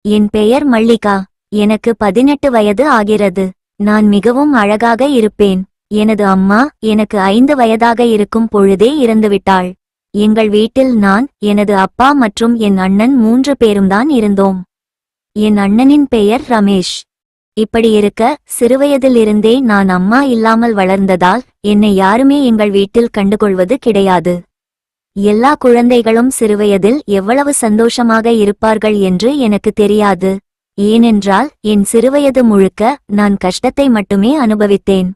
என் பெயர் மல்லிகா. எனக்கு 18 வயது ஆகிறது. நான் மிகவும் அழகாக இருப்பேன். எனது அம்மா எனக்கு 5 வயதாக இருக்கும் பொழுதே இறந்துவிட்டாள். எங்கள் வீட்டில் நான், எனது அப்பா மற்றும் என் அண்ணன் 3 பேரும்தான் இருந்தோம். என் அண்ணனின் பெயர் ரமேஷ். இப்படி இருக்க, சிறுவயதிலிருந்தே நான் அம்மா இல்லாமல் வளர்ந்ததால் என்னை யாருமே எங்கள் வீட்டில் கண்டுகொள்வது கிடையாது. எல்லா குழந்தைகளும் சிறுவயதில் எவ்வளவு சந்தோஷமாக இருப்பார்கள் என்று எனக்கு தெரியாது. ஏனென்றால் என் சிறுவயது முழுக்க நான் கஷ்டத்தை மட்டுமே அனுபவித்தேன்.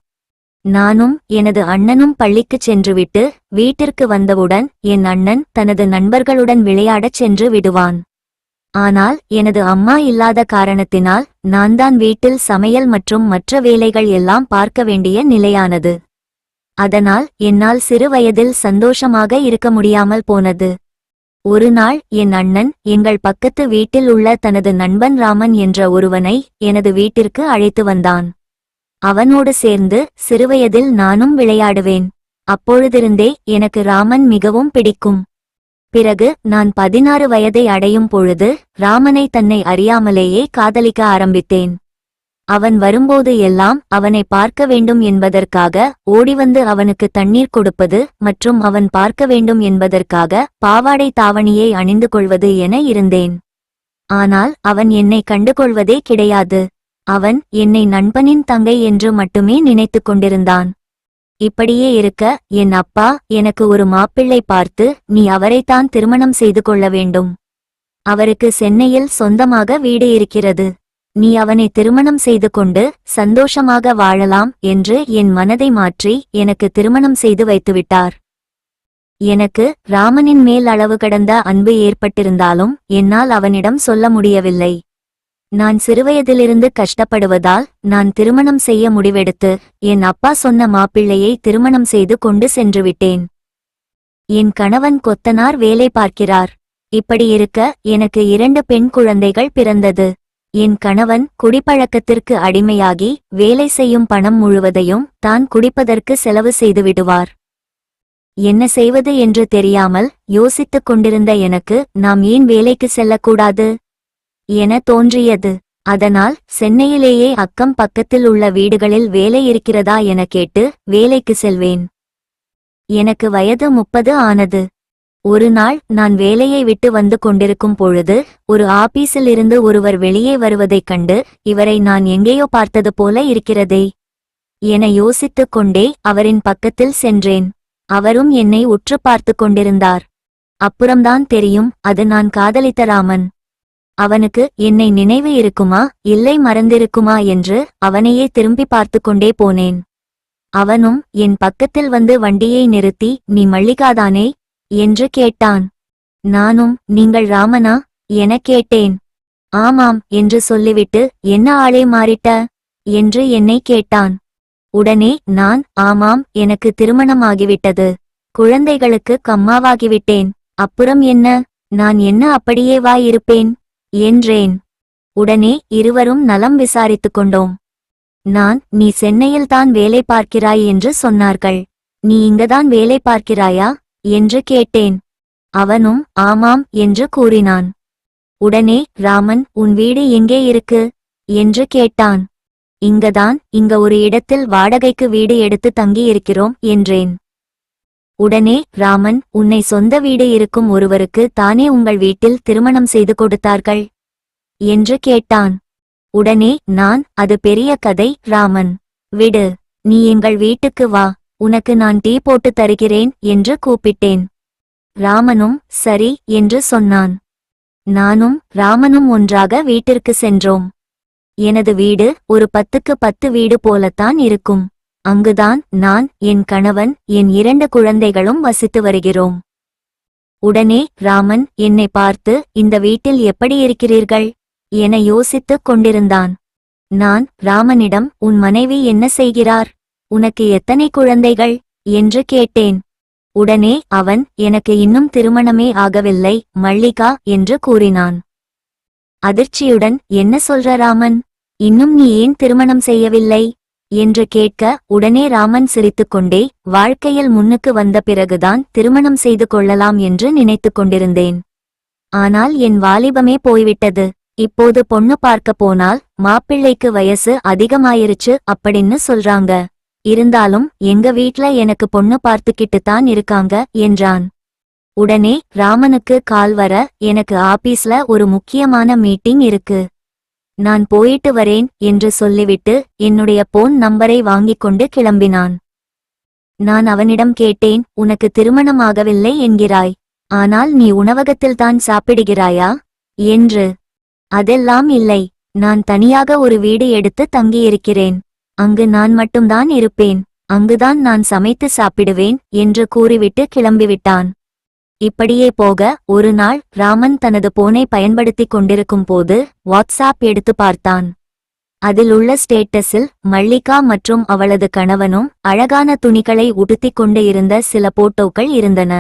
நானும் எனது அண்ணனும் பள்ளிக்குச் சென்றுவிட்டு வீட்டிற்கு வந்தவுடன் என் அண்ணன் தனது நண்பர்களுடன் விளையாடச் சென்று விடுவான். ஆனால் எனது அம்மா இல்லாத காரணத்தினால் நான் தான் வீட்டில் சமையல் மற்றும் மற்ற வேலைகள் எல்லாம் பார்க்க வேண்டிய நிலையானது. அதனால் என்னால் சிறு வயதில் சந்தோஷமாக இருக்க முடியாமல் போனது. ஒரு நாள் என் அண்ணன் எங்கள் பக்கத்து வீட்டில் உள்ள தனது நண்பன் ராமன் என்ற ஒருவனை எனது வீட்டிற்கு அழைத்து வந்தான். அவனோடு சேர்ந்து சிறுவயதில் நானும் விளையாடுவேன். அப்பொழுதிருந்தே எனக்கு ராமன் மிகவும் பிடிக்கும். பிறகு நான் 16 வயதை அடையும் பொழுது ராமனை தன்னை அறியாமலேயே காதலிக்க ஆரம்பித்தேன். அவன் வரும்போது எல்லாம் அவனை பார்க்க வேண்டும் என்பதற்காக ஓடிவந்து அவனுக்கு தண்ணீர் கொடுப்பது மற்றும் அவன் பார்க்க வேண்டும் என்பதற்காக பாவாடை தாவணியை அணிந்து கொள்வது என இருந்தேன். ஆனால் அவன் என்னை கண்டுகொள்வதே கிடையாது. அவன் என்னை நண்பனின் தங்கை என்று மட்டுமே நினைத்து கொண்டிருந்தான். இப்படியே இருக்க என் அப்பா எனக்கு ஒரு மாப்பிள்ளை பார்த்து, நீ அவரைத்தான் திருமணம் செய்து கொள்ள வேண்டும். அவருக்கு சென்னையில் சொந்தமாக வீடு இருக்கிறது. நீ அவனை திருமணம் செய்து கொண்டு சந்தோஷமாக வாழலாம் என்று என் மனதை மாற்றி எனக்கு திருமணம் செய்து வைத்துவிட்டார். எனக்கு ராமனின் மேல் அளவு கடந்த அன்பு ஏற்பட்டிருந்தாலும் என்னால் அவனிடம் சொல்ல முடியவில்லை. நான் சிறுவயதிலிருந்து கஷ்டப்படுவதால் நான் திருமணம் செய்ய முடிவெடுத்து என் அப்பா சொன்ன மாப்பிள்ளையை திருமணம் செய்து கொண்டு சென்றுவிட்டேன். என் கணவன் கொத்தனார் வேலை பார்க்கிறார். இப்படி இருக்க எனக்கு 2 பெண் குழந்தைகள் பிறந்தது. என் கணவன் குடிப்பழக்கத்திற்கு அடிமையாகி வேலை செய்யும் பணம் முழுவதையும் தான் குடிப்பதற்கு செலவு செய்துவிடுவார். என்ன செய்வது என்று தெரியாமல் யோசித்துக் கொண்டிருந்த எனக்கு நாம் ஏன் வேலைக்கு செல்லக்கூடாது என தோன்றியது. அதனால் சென்னையிலேயே அக்கம் பக்கத்தில் உள்ள வீடுகளில் வேலை இருக்கிறதா என கேட்டு வேலைக்கு செல்வேன். எனக்கு வயது 30 ஆனது. ஒரு நாள் நான் வேலையை விட்டு வந்து கொண்டிருக்கும் பொழுது ஒரு ஆபீஸில் இருந்து ஒருவர் வெளியே வருவதைக் கண்டு, இவரை நான் எங்கேயோ பார்த்தது போல இருக்கிறதே என யோசித்துக் கொண்டே அவரின் பக்கத்தில் சென்றேன். அவரும் என்னை உற்று பார்த்து கொண்டிருந்தார். அப்புறம்தான் தெரியும், அது நான் காதலித்த ராமன். அவனுக்கு என்னை நினைவு இருக்குமா இல்லை மறந்திருக்குமா என்று அவனையே திரும்பி பார்த்து கொண்டே போனேன். அவனும் என் பக்கத்தில் வந்து வண்டியை நிறுத்தி, நீ மல்லிகாதானே என்று கேட்டான். நானும், நீங்கள் ராமனா என கேட்டேன். ஆமாம் என்று சொல்லிவிட்டு, என்ன ஆளே மாறிட்ட என்று என்னை கேட்டான். உடனே நான், ஆமாம், எனக்கு திருமணமாகிவிட்டது. குழந்தைகளுக்கு கம்மாவாகிவிட்டேன். அப்புறம் என்ன, நான் என்ன அப்படியேவா இருப்பேன் என்றேன். உடனே இருவரும் நலம் விசாரித்துக் கொண்டோம். நான், நீ சென்னையில்தான் வேலை பார்க்கிறாய் என்று சொன்னார்கள். நீ இங்கதான் வேலை பார்க்கிறாயா என்று கேட்டேன். அவனும் ஆமாம் என்று கூறினான். உடனே ராமன், உன் வீடு எங்கே இருக்கு என்று கேட்டான். இங்கதான், இங்க ஒரு இடத்தில் வாடகைக்கு வீடு எடுத்து தங்கியிருக்கிறோம் என்றேன். உடனே ராமன், உன்னை சொந்த வீடு இருக்கும் ஒருவருக்கு தானே உங்கள் வீட்டில் திருமணம் செய்து கொடுத்தார்கள் என்று கேட்டான். உடனே நான், அது பெரிய கதை ராமன், விடு, நீ எங்கள் வீட்டுக்கு வா, உனக்கு நான் டீ போட்டு தருகிறேன் என்று கூப்பிட்டேன். ராமனும் சரி என்று சொன்னான். நானும் ராமனும் ஒன்றாக வீட்டிற்கு சென்றோம். எனது வீடு ஒரு 10க்கு 10 வீடு போலத்தான் இருக்கும். அங்குதான் நான், என் கணவன், என் 2 குழந்தைகளும் வசித்து வருகிறோம். உடனே ராமன் என்னை பார்த்து, இந்த வீட்டில் எப்படி இருக்கிறீர்கள் என யோசித்துக் கொண்டிருந்தான். நான் ராமனிடம், உன் மனைவி என்ன செய்கிறார், உனக்கு எத்தனை குழந்தைகள் என்று கேட்டேன். உடனே அவன், எனக்கு இன்னும் திருமணமே ஆகவில்லை மல்லிகா என்று கூறினான். அதிர்ச்சியுடன், என்ன சொல்ற ராமன், இன்னும் நீ ஏன் திருமணம் செய்யவில்லை என்று கேட்க, உடனே ராமன் சிரித்துக்கொண்டே, வாழ்க்கையில் முன்னுக்கு வந்த பிறகுதான் திருமணம் செய்து கொள்ளலாம் என்று நினைத்துக் கொண்டிருந்தேன். ஆனால் என் வாலிபமே போய்விட்டது. இப்போது பொண்ணு பார்க்க போனால் மாப்பிள்ளைக்கு வயசு அதிகமாயிருச்சு அப்படின்னு சொல்றாங்க. இருந்தாலும் எங்க வீட்ல எனக்கு பொண்ணு பார்த்துக்கிட்டு தான் இருக்காங்க என்றான். உடனே ராமனுக்கு கால் வர, எனக்கு ஆபீஸ்ல ஒரு முக்கியமான மீட்டிங் இருக்கு, நான் போயிட்டு வரேன் என்று சொல்லிவிட்டு என்னுடைய போன் நம்பரை வாங்கிக் கொண்டு கிளம்பினான். நான் அவனிடம் கேட்டேன், உனக்கு திருமணமாகவில்லை என்கிறாய், ஆனால் நீ உணவகத்தில்தான் சாப்பிடுகிறாயா என்று. அதெல்லாம் இல்லை, நான் தனியாக ஒரு வீடு எடுத்து தங்கியிருக்கிறேன், அங்கு நான் மட்டும்தான் இருப்பேன், அங்குதான் நான் சமைத்து சாப்பிடுவேன் என்று கூறிவிட்டு கிளம்பிவிட்டான். இப்படியே போக ஒரு நாள் ராமன் தனது போனை பயன்படுத்திக் கொண்டிருக்கும் போது வாட்ஸ்ஆப் எடுத்து பார்த்தான். அதில் உள்ள ஸ்டேட்டஸில் மல்லிகா மற்றும் அவளது கணவனும் அழகான துணிகளை உடுத்திக் கொண்டு இருந்த சில போட்டோக்கள் இருந்தன.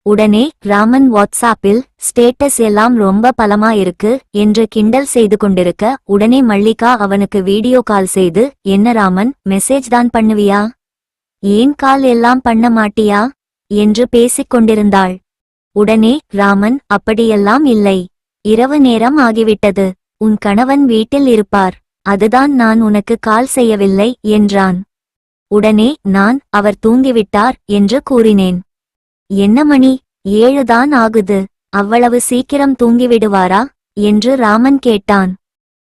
உடனே ராமன் வாட்ஸ்ஆப்பில், ஸ்டேட்டஸ் எல்லாம் ரொம்ப பலமா இருக்கு என்று கிண்டல் செய்து கொண்டிருக்க, உடனே மல்லிகா அவனுக்கு வீடியோ கால் செய்து, என்ன ராமன், மெசேஜ் தான் பண்ணுவியா, ஏன் கால் எல்லாம் பண்ண மாட்டியா என்று பேசிக் கொண்டிருந்தாள். உடனே ராமன், அப்படியெல்லாம் இல்லை, இரவு நேரம் ஆகிவிட்டது, உன் கணவன் வீட்டில் இருப்பார், அதுதான் நான் உனக்கு கால் செய்யவில்லை என்றான். உடனே நான், அவர் தூங்கிவிட்டார் என்று கூறினேன். என்ன மணி, 7 தான் ஆகுது, அவ்வளவு சீக்கிரம் தூங்கிவிடுவாரா என்று ராமன் கேட்டான்.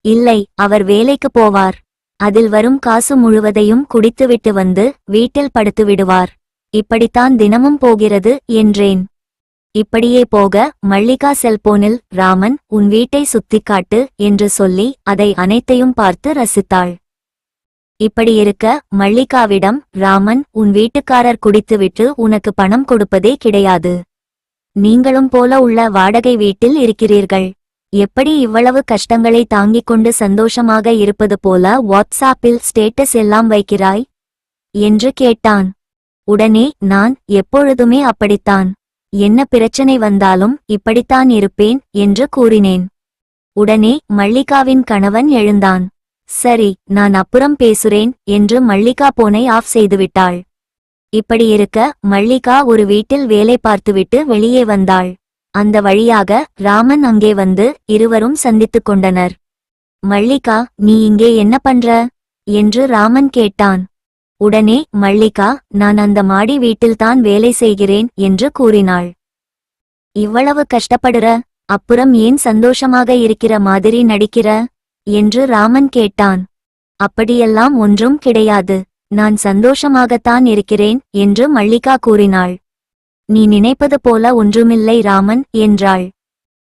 இல்லை, அவர் வேலைக்கு போவார், அதில் வரும் காசு முழுவதையும் குடித்துவிட்டு வந்து வீட்டில் படுத்து விடுவார், இப்படித்தான் தினமும் போகிறது என்றேன். இப்படியே போக மல்லிகா செல்போனில், ராமன் உன் வீட்டை சுத்திக் காட்டு என்று சொல்லி அதை அனைத்தையும் பார்த்து ரசித்தாள். இப்படியிருக்க மல்லிகாவிடம், ராமன் உன் வீட்டுக்காரர் குடித்துவிட்டு உனக்கு பணம் கொடுப்பதே கிடையாது, நீங்களும் போல உள்ள வாடகை வீட்டில் இருக்கிறீர்கள், எப்படி இவ்வளவு கஷ்டங்களை தாங்கிக் கொண்டு சந்தோஷமாக இருப்பது போல வாட்ஸ்ஆப்பில் ஸ்டேட்டஸ் எல்லாம் வைக்கிறாய் என்று கேட்டான். உடனே நான், எப்பொழுதுமே அப்படித்தான், என்ன பிரச்சனை வந்தாலும் இப்படித்தான் இருப்பேன் என்று கூறினேன். உடனே மல்லிகாவின் கணவன் எழுந்தான். சரி, நான் அப்புறம் பேசுறேன் என்று மல்லிகா போனை ஆஃப் செய்துவிட்டாள். இப்படியிருக்க மல்லிகா ஒரு வீட்டில் வேலை பார்த்துவிட்டு வெளியே வந்தாள். அந்த வழியாக ராமன் அங்கே வந்து இருவரும் சந்தித்துக் கொண்டனர். மல்லிகா, நீ இங்கே என்ன பண்ற என்று ராமன் கேட்டான். உடனே மல்லிகா, நான் அந்த மாடி வீட்டில்தான் வேலை செய்கிறேன் என்று கூறினாள். இவ்வளவு கஷ்டப்படுற, அப்புறம் ஏன் சந்தோஷமாக இருக்கிற மாதிரி நடிக்கிற என்று ராமன் கேட்டான். அப்படியெல்லாம் ஒன்றும் கிடையாது, நான் சந்தோஷமாகத்தான் இருக்கிறேன் என்று மல்லிகா கூறினாள். நீ நினைப்பது போல ஒன்றுமில்லை ராமன் என்றாள்.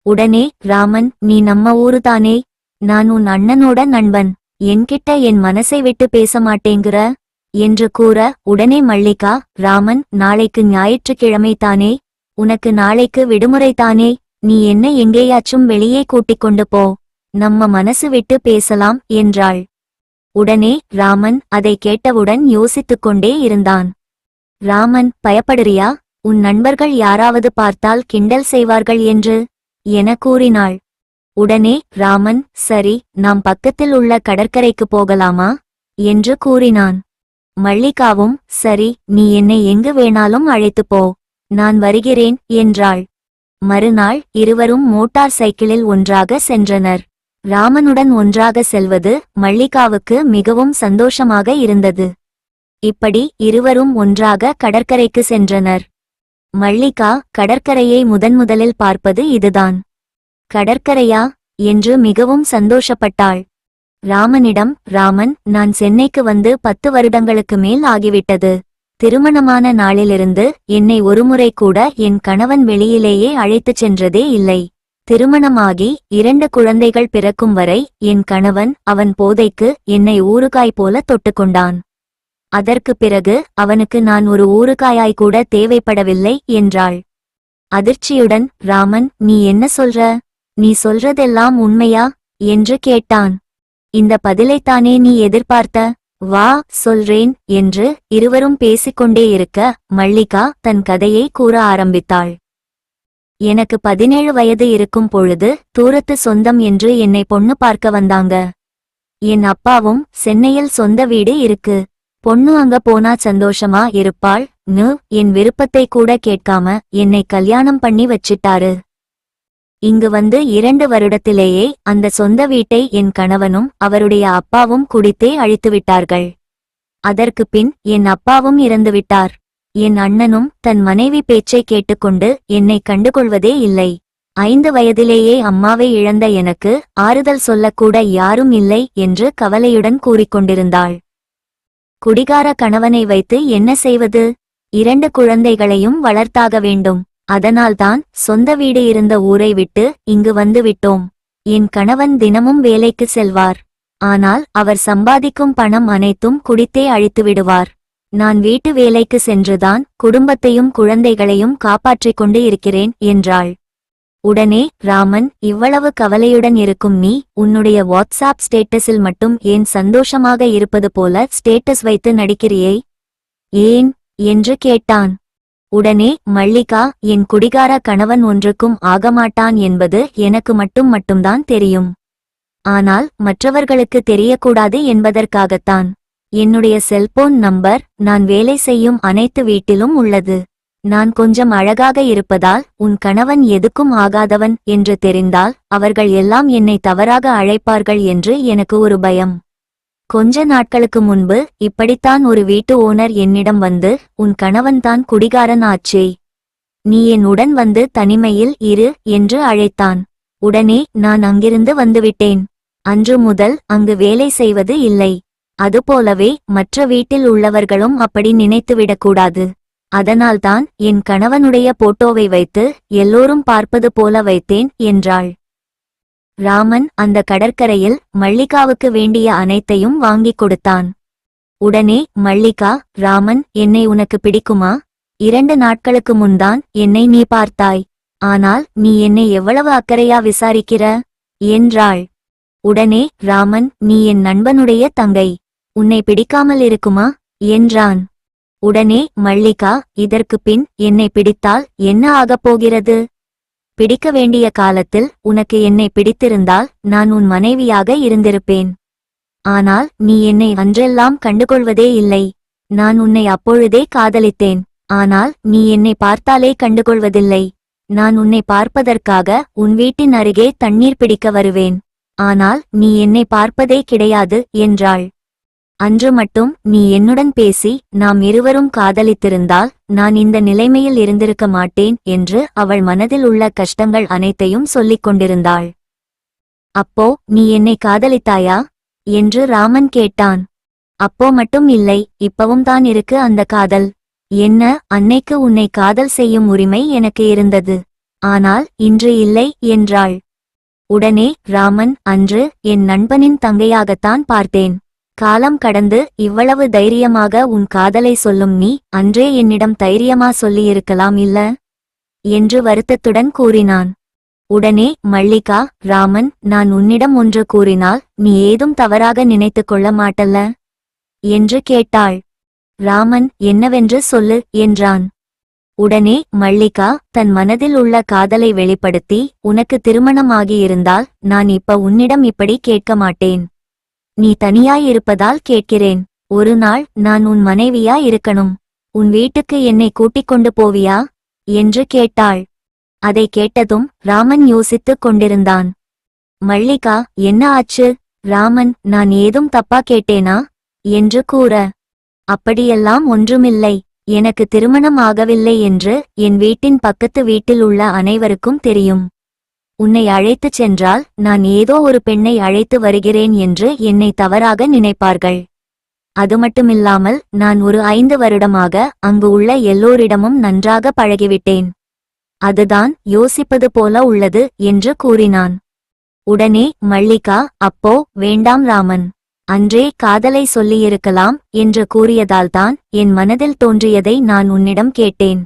உடனே ராமன், நீ நம்ம ஊருதானே, நான் உன் அண்ணனோட நண்பன், என்கிட்ட என் மனசை விட்டு பேச மாட்டேங்கிற என்று கூற, உடனே மல்லிகா, ராமன், நாளைக்கு ஞாயிற்றுக்கிழமை தானே, உனக்கு நாளைக்கு விடுமுறை தானே, நீ என்ன எங்கேயாச்சும் வெளியே கூட்டிக் கொண்டு போ, நம்ம மனசு விட்டு பேசலாம் என்றாள். உடனே ராமன் அதை கேட்டவுடன் யோசித்துக்கொண்டே இருந்தான். ராமன், பயப்படுறியா, உன் நண்பர்கள் யாராவது பார்த்தால் கிண்டல் செய்வார்கள் என்று என கூறினாள். உடனே ராமன், சரி, நாம் பக்கத்தில் உள்ள கடற்கரைக்கு போகலாமா என்று கூறினான். மல்லிகாவும், சரி, நீ என்னை எங்கு வேணாலும் அழைத்துப் போ, நான் வருகிறேன் என்றாள். மறுநாள் இருவரும் மோட்டார் சைக்கிளில் ஒன்றாக சென்றனர். ராமனுடன் ஒன்றாக செல்வது மல்லிகாவுக்கு மிகவும் சந்தோஷமாக இருந்தது. இப்படி இருவரும் ஒன்றாக கடற்கரைக்கு சென்றனர். மல்லிகா கடற்கரையை முதன்முதலில் பார்ப்பது இதுதான். கடற்கரையா என்று மிகவும் சந்தோஷப்பட்டாள். ராமனிடம், ராமன், நான் சென்னைக்கு வந்து 10 வருடங்களுக்கு மேல் ஆகிவிட்டது. திருமணமான நாளிலிருந்து என்னை ஒருமுறை கூட என் கணவன் வெளியிலேயே அழைத்துச் சென்றதே இல்லை. திருமணமாகி 2 குழந்தைகள் பிறக்கும் வரை என் கணவன் அவன் போதைக்கு என்னை ஊறுகாய் போல தொட்டுக்கொண்டான். அதற்கு பிறகு அவனுக்கு நான் ஒரு ஊறுகாயாய் கூட தேவைப்படவில்லை என்றாள். அதிர்ச்சியுடன், ராமன், நீ என்ன சொல்ற, நீ சொல்றதெல்லாம் உண்மையா என்று கேட்டான். இந்த பதிலைத்தானே நீ எதிர்பார்த்த, வா சொல்றேன் என்று இருவரும் பேசிக்கொண்டே இருக்க மல்லிகா தன் கதையை கூற ஆரம்பித்தாள். எனக்கு 17 வயது இருக்கும் பொழுது தூரத்து சொந்தம் என்று என்னை பொண்ணு பார்க்க வந்தாங்க. என் அப்பாவும் சென்னையில் சொந்த வீடு இருக்கு, பொண்ணு அங்க போனா சந்தோஷமா இருப்பாள் என் விருப்பத்தை கூட கேட்காம என்னை கல்யாணம் பண்ணி வச்சிட்டாரு. இங்கு வந்து 2 வருடத்திலேயே அந்த சொந்த வீட்டை என் கணவனும் அவருடைய அப்பாவும் குடித்தே அழித்துவிட்டார்கள். அதற்கு பின் என் அப்பாவும் இறந்துவிட்டார். என் அண்ணனும் தன் மனைவி பேச்சை கேட்டுக்கொண்டு என்னை கண்டுகொள்வதே இல்லை. 5 வயதிலேயே அம்மாவை இழந்த எனக்கு ஆறுதல் சொல்லக்கூட யாரும் இல்லை என்று கவலையுடன் கூறிக்கொண்டிருந்தாள். குடிகார கணவனை வைத்து என்ன செய்வது? 2 குழந்தைகளையும் வளர்த்தாக வேண்டும். அதனால்தான் சொந்த வீடு இருந்த ஊரை விட்டு இங்கு வந்து விட்டோம். என் கணவன் தினமும் வேலைக்கு செல்வார். ஆனால் அவர் சம்பாதிக்கும் பணம் அனைத்தும் குடித்தே அழித்து விடுவார். நான் வீட்டு வேலைக்கு சென்றுதான் குடும்பத்தையும் குழந்தைகளையும் காப்பாற்றிக் கொண்டு இருக்கிறேன் என்றாள். உடனே ராமன், இவ்வளவு கவலையுடன் இருக்கும் நீ உன்னுடைய வாட்ஸ்ஆப் ஸ்டேட்டஸில் மட்டும் ஏன் சந்தோஷமாக இருப்பது போல ஸ்டேட்டஸ் வைத்து நடிக்கிறியே, ஏன் என்று கேட்டான். உடனே மல்லிகா, என் குடிகார கணவன் ஒன்றுக்கும் ஆகமாட்டான் என்பது எனக்கு மட்டும்தான் தெரியும். ஆனால் மற்றவர்களுக்கு தெரியக்கூடாது என்பதற்காகத்தான். என்னுடைய செல்போன் நம்பர் நான் வேலை செய்யும் அனைத்து வீட்டிலும் உள்ளது. நான் கொஞ்சம் அழகாக இருப்பதால் உன் கணவன் எதுக்கும் ஆகாதவன் என்று தெரிந்தால் அவர்கள் எல்லாம் என்னை தவறாக அழைப்பார்கள் என்று எனக்கு ஒரு பயம். கொஞ்ச நாட்களுக்கு முன்பு இப்படித்தான் ஒரு வீட்டு ஓனர் என்னிடம் வந்து, உன் கணவன்தான் குடிகாரன் ஆச்சே, நீ என் உடன் வந்து தனிமையில் இரு என்று அழைத்தான். உடனே நான் அங்கிருந்து வந்துவிட்டேன். அன்று முதல் அங்கு வேலை செய்வது இல்லை. அதுபோலவே மற்ற வீட்டில் உள்ளவர்களும் அப்படி நினைத்துவிடக்கூடாது. அதனால்தான் என் கணவனுடைய போட்டோவை வைத்து எல்லோரும் பார்ப்பது போல வைத்தேன் என்றாள். ராமன் அந்த கடற்கரையில் மல்லிகாவுக்கு வேண்டிய அனைத்தையும் வாங்கிக் கொடுத்தான். உடனே மல்லிகா, ராமன், என்னை உனக்கு பிடிக்குமா? 2 நாட்களுக்கு முன்தான் என்னை நீ பார்த்தாய். ஆனால் நீ என்னை எவ்வளவு அக்கறையா விசாரிக்கிற என்றாள். உடனே ராமன், நீ என் நண்பனுடைய தங்கை, உன்னை பிடிக்காமல் இருக்குமா என்றான். உடனே மல்லிகா, இதற்கு பின் என்னை பிடித்தால் என்ன ஆகப் போகிறது? பிடிக்க வேண்டிய காலத்தில் உனக்கு என்னை பிடித்திருந்தால் நான் உன் மனைவியாக இருந்திருப்பேன். ஆனால் நீ என்னை அன்றெல்லாம் கண்டுகொள்வதே இல்லை. நான் உன்னை அப்பொழுதே காதலித்தேன். ஆனால் நீ என்னை பார்த்தாலே கண்டுகொள்வதில்லை. நான் உன்னை பார்ப்பதற்காக உன் வீட்டின் அருகே தண்ணீர் பிடிக்க வருவேன். ஆனால் நீ என்னை பார்ப்பதே கிடையாது என்றாள். அன்று மட்டும் நீ என்னுடன் பேசி நாம் இருவரும் காதலித்திருந்தால் நான் இந்த நிலைமையில் இருந்திருக்க மாட்டேன் என்று அவள் மனதில் உள்ள கஷ்டங்கள் அனைத்தையும் சொல்லிக் கொண்டிருந்தாள். அப்போ நீ என்னை காதலித்தாயா என்று ராமன் கேட்டான். அப்போ மட்டும் இல்லை, இப்பவும் தான் இருக்கு அந்த காதல். என்ன, அன்னைக்கு உன்னை காதல் செய்யும் உரிமை எனக்கு இருந்தது. ஆனால் இன்று இல்லை என்றாள். உடனே ராமன், அன்று என் நண்பனின் தங்கையாகத்தான் பார்த்தேன். காலம் கடந்து இவ்வளவு தைரியமாக உன் காதலை சொல்லும் நீ அன்றே என்னிடம் தைரியமா சொல்லியிருக்கலாம் இல்ல என்று வருத்தத்துடன் கூறினான். உடனே மல்லிகா, ராமன், நான் உன்னிடம் ஒன்று கூறினால் நீ ஏதும் தவறாக நினைத்து கொள்ள மாட்டல்ல என்று கேட்டாள். ராமன், என்னவென்று சொல்லு என்றான். உடனே மல்லிகா தன் மனதில் உள்ள காதலை வெளிப்படுத்தி, உனக்கு திருமணமாகியிருந்தால் நான் இப்ப உன்னிடம் இப்படி கேட்க மாட்டேன். நீ தனியாயிருப்பதால் கேட்கிறேன். ஒரு நாள் நான் உன் மனைவியா இருக்கணும். உன் வீட்டுக்கு என்னை கூட்டிக் கொண்டு போவியா என்று கேட்டாள். அதை கேட்டதும் ராமன் யோசித்துக் கொண்டிருந்தான். மல்லிகா, என்ன ஆச்சு? ராமன், நான் ஏதும் தப்பா கேட்டேனா என்று கூற, அப்படியெல்லாம் ஒன்றுமில்லை. எனக்கு திருமணம் ஆகவில்லை என்று என் வீட்டின் பக்கத்து வீட்டில் உள்ள அனைவருக்கும் தெரியும். உன்னை அழைத்துச் சென்றால் நான் ஏதோ ஒரு பெண்ணை அழைத்து வருகிறேன் என்று என்னை தவறாக நினைப்பார்கள். அது மட்டுமில்லாமல் நான் ஒரு 5 வருடமாக அங்கு உள்ள எல்லோரிடமும் நன்றாக பழகிவிட்டேன். அதுதான் யோசிப்பது போல உள்ளது என்று கூறினான். உடனே மல்லிகா, அப்போ வேண்டாம் ராமன், அன்றே காதலை சொல்லியிருக்கலாம் என்று கூறியதால்தான் என் மனதில் தோன்றியதை நான் உன்னிடம் கேட்டேன்.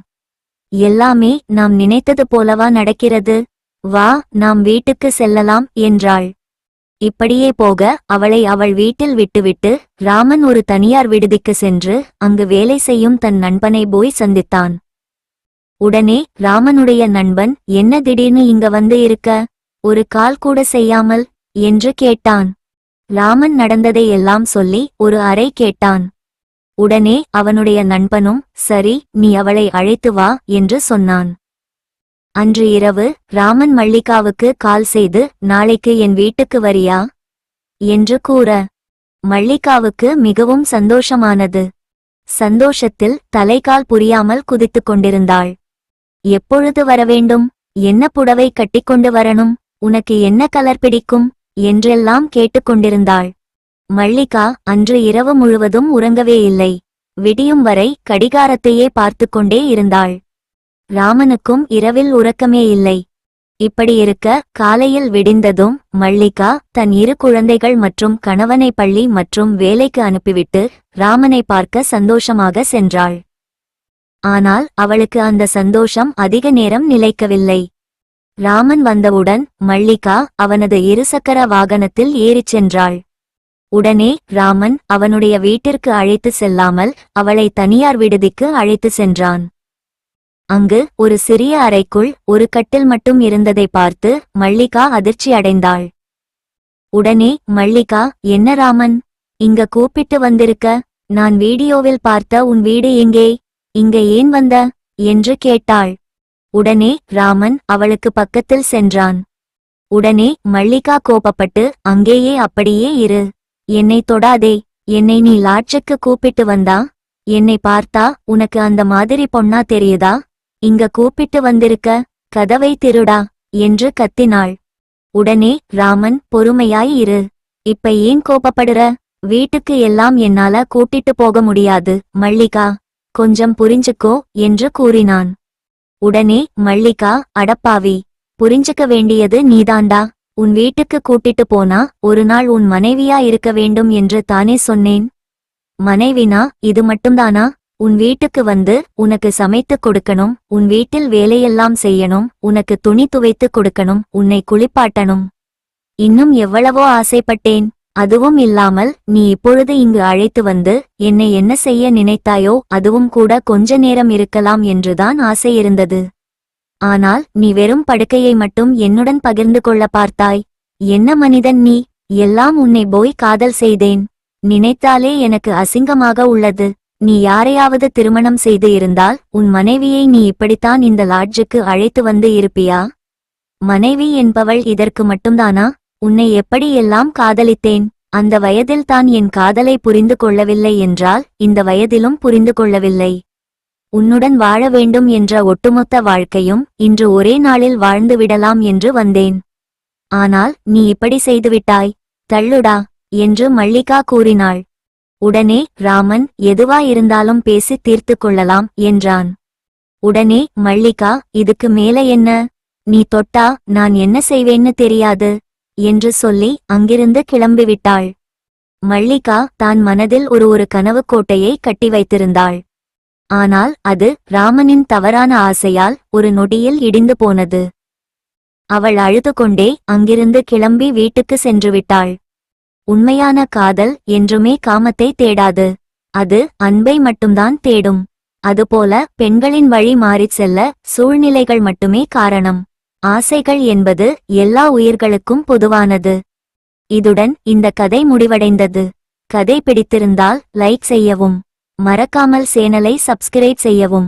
எல்லாமே நாம் நினைத்தது போலவா நடக்கிறது? வா, நாம் வீட்டுக்கு செல்லலாம் என்றாள். இப்படியே போக அவளை அவள் வீட்டில் விட்டுவிட்டு ராமன் ஒரு தனியார் விடுதிக்கு சென்று அங்கு வேலை செய்யும் தன் நண்பனை போய் சந்தித்தான். உடனே ராமனுடைய நண்பன், என்ன திடீர்னு இங்க வந்து இருக்க, ஒரு கால் கூட செய்யாமல் என்று கேட்டான். ராமன் நடந்ததை எல்லாம் சொல்லி ஒரு அறை கேட்டான். உடனே அவனுடைய நண்பனும், சரி, நீ அவளை அழைத்து வா என்று சொன்னான். அன்று இரவு ராமன் மல்லிகாவுக்கு கால் செய்து நாளைக்கு என் வீட்டுக்கு வரியா என்று கூற மல்லிகாவுக்கு மிகவும் சந்தோஷமானது. சந்தோஷத்தில் தலைகால் புரியாமல் குதித்துக் கொண்டிருந்தாள். எப்பொழுது வரவேண்டும்? என்ன புடவை கட்டிக்கொண்டு வரணும்? உனக்கு என்ன கலர் பிடிக்கும் என்றெல்லாம் கேட்டுக்கொண்டிருந்தாள். மல்லிகா அன்று இரவு முழுவதும் உறங்கவே இல்லை. விடியும் வரை கடிகாரத்தையே பார்த்து கொண்டே இருந்தாள். ராமனுக்கும் இரவில் உறக்கமே இல்லை. இப்படியிருக்க காலையில் விடிந்ததும் மல்லிகா தன் 2 குழந்தைகள் மற்றும் கணவனை பள்ளி மற்றும் வேலைக்கு அனுப்பிவிட்டு ராமனை பார்க்க சந்தோஷமாக சென்றாள். ஆனால் அவளுக்கு அந்த சந்தோஷம் அதிக நேரம் நிலைக்கவில்லை. ராமன் வந்தவுடன் மல்லிகா அவனது 2 சக்கர வாகனத்தில் ஏறிச் சென்றாள். உடனே ராமன் அவனுடைய வீட்டிற்கு அழைத்து செல்லாமல் அவளை தனியார் விடுதிக்கு அழைத்து சென்றான். அங்கு ஒரு சிறிய அறைக்குள் ஒரு கட்டில் மட்டும் இருந்ததை பார்த்து மல்லிகா அதிர்ச்சி அடைந்தாள். உடனே மல்லிகா, என்ன ராமன், இங்க கூப்பிட்டு வந்திருக்க? நான் வீடியோவில் பார்த்த உன் வீடு எங்கே? இங்க ஏன் வந்த என்று கேட்டாள். உடனே ராமன் அவளுக்கு பக்கத்தில் சென்றான். உடனே மல்லிகா கோபப்பட்டு, அங்கேயே அப்படியே இரு, என்னை தொடாதே, என்னை நீ லாட்ஜுக்கு கூப்பிட்டு வந்தா? என்னை பார்த்தா உனக்கு அந்த மாதிரி பொண்ணா தெரியுதா? இங்க கூப்பிட்டு வந்திருக்க, கதவை திருடா என்று கத்தினாள். உடனே ராமன், பொறுமையாய் இரு, இப்ப ஏன் கோபப்படுற? வீட்டுக்கு எல்லாம் என்னால கூட்டிட்டு போக முடியாது மல்லிகா, கொஞ்சம் புரிஞ்சுக்கோ என்று கூறினான். உடனே மல்லிகா, அடப்பாவி, புரிஞ்சுக்க வேண்டியது நீதாண்டா. உன் வீட்டுக்கு கூட்டிட்டு போனா ஒரு நாள் உன் மனைவியா இருக்க வேண்டும் என்று தானே சொன்னேன். மனைவினா இது மட்டும்தானா? உன் வீட்டுக்கு வந்து உனக்கு சமைத்து கொடுக்கணும், உன் வீட்டில் வேலையெல்லாம் செய்யணும், உனக்கு துணி துவைத்து கொடுக்கணும், உன்னை குளிப்பாட்டணும். இன்னும் எவ்வளவோ ஆசைப்பட்டேன். அதுவும் இல்லாமல் நீ இப்பொழுது இங்கு அழைத்து வந்து என்னை என்ன செய்ய நினைத்தாயோ அதுவும் கூட கொஞ்ச நேரம் இருக்கலாம் என்றுதான் ஆசை இருந்தது. ஆனால் நீ வெறும் படுக்கையை மட்டும் என்னுடன் பகிர்ந்து கொள்ள பார்த்தாய். என்ன மனிதன் நீ? எல்லாம் உன்னை போய் காதல் செய்தேன். நினைத்தாலே எனக்கு அசிங்கமாக உள்ளது. நீ யாரையாவது திருமணம் செய்து இருந்தால் உன் மனைவியை நீ இப்படித்தான் இந்த லாட்ஜுக்கு அழைத்து வந்து இருப்பியா? மனைவி என்பவள் இதற்கு மட்டும்தானா? உன்னை எப்படி எல்லாம் காதலித்தேன். அந்த வயதில் தான் என் காதலை புரிந்து கொள்ளவில்லை என்றால் இந்த வயதிலும் புரிந்து கொள்ளவில்லை. உன்னுடன் வாழ வேண்டும் என்ற ஒட்டுமொத்த வாழ்க்கையும் இன்று ஒரே நாளில் வாழ்ந்து விடலாம் என்று வந்தேன். ஆனால் நீ இப்படி செய்துவிட்டாய். தள்ளுடா என்று மல்லிகா கூறினாள். உடனே ராமன், எதுவாயிருந்தாலும் பேசி தீர்த்து கொள்ளலாம் என்றான். உடனே மல்லிகா, இதுக்கு மேல என்ன? நீ தொட்டா நான் என்ன செய்வேன்னு தெரியாது என்று சொல்லி அங்கிருந்து கிளம்பிவிட்டாள். மல்லிகா தான் மனதில் ஒரு கனவு கோட்டையை கட்டி வைத்திருந்தாள். ஆனால் அது ராமனின் தவறான ஆசையால் ஒரு நொடியில் இடிந்து போனது. அவள் அழுது கொண்டே அங்கிருந்து கிளம்பி வீட்டுக்கு சென்றுவிட்டாள். உண்மையான காதல் என்றுமே காமத்தை தேடாது. அது அன்பை மட்டும்தான் தேடும். அதுபோல பெண்களின் வழி மாறிச் செல்ல சூழ்நிலைகள் மட்டுமே காரணம். ஆசைகள் என்பது எல்லா உயிர்களுக்கும் பொதுவானது. இதுடன் இந்த கதை முடிவடைந்தது. கதை பிடித்திருந்தால் லைக் செய்யவும், மறக்காமல் சேனலை சப்ஸ்கிரைப் செய்யவும்.